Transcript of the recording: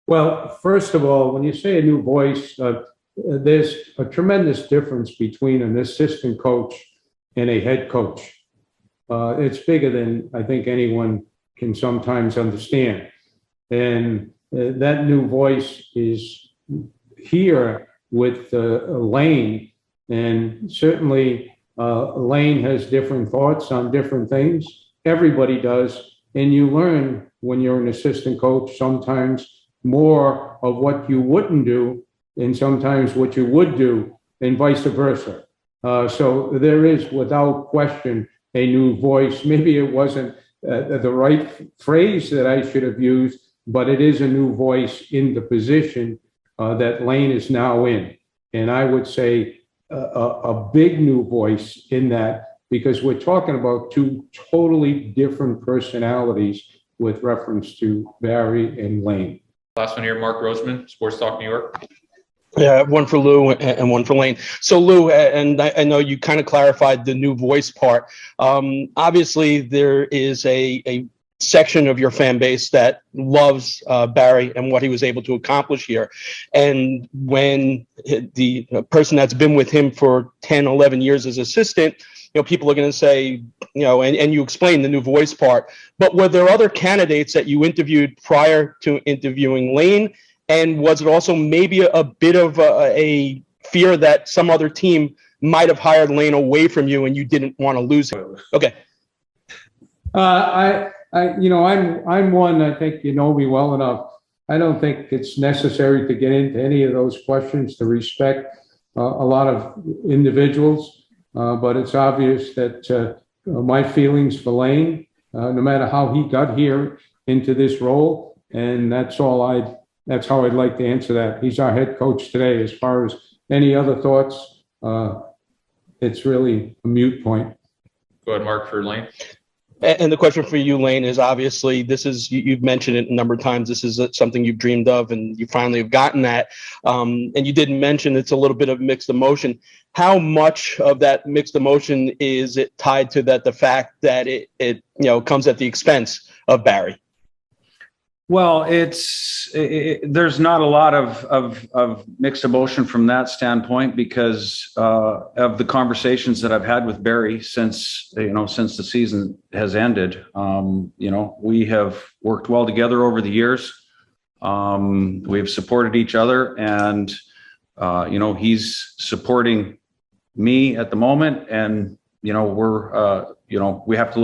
Well, first of all, when you say a new voice, there's a tremendous difference between an assistant coach and a head coach. It's bigger than I think anyone can sometimes understand. And that new voice is here with Lane. And certainly Lane has different thoughts on different things. Everybody does. And you learn when you're an assistant coach sometimes more of what you wouldn't do and sometimes what you would do and vice versa. So there is without question a new voice. Maybe it wasn't the right phrase that I should have used, but it is a new voice in the position that Lane is now in. And I would say a big new voice in that, because we're talking about two totally different personalities with reference to Barry and Lane. Last one here, Mark Roseman, Sports Talk New York. Yeah, one for Lou and one for Lane. So Lou, and I know you kind of clarified the new voice part. Obviously, there is a section of your fan base that loves Barry and what he was able to accomplish here. And when the person that's been with him for 10, 11 years as assistant, people are going to say, and you explained the new voice part, but were there other candidates that you interviewed prior to interviewing Lane? And was it also maybe a bit of a fear that some other team might have hired Lane away from you and you didn't want to lose him? Okay. I'm one, I think you know me well enough. I don't think it's necessary to get into any of those questions to respect a lot of individuals. But it's obvious that my feelings for Lane, no matter how he got here into this role, and that's how I'd like to answer that. He's our head coach today. As far as any other thoughts, it's really a moot point. Go ahead, Mark, for Lane. And the question for you, Lane, is obviously this is, you've mentioned it a number of times, this is something you've dreamed of and you finally have gotten that. And you didn't mention it's a little bit of mixed emotion. How much of that mixed emotion is it tied to the fact that it comes at the expense of Barry? Well, there's not a lot of mixed emotion from that standpoint because of the conversations that I've had with Barry since the season has ended. We have worked well together over the years. We've supported each other, and he's supporting me at the moment, and we have to look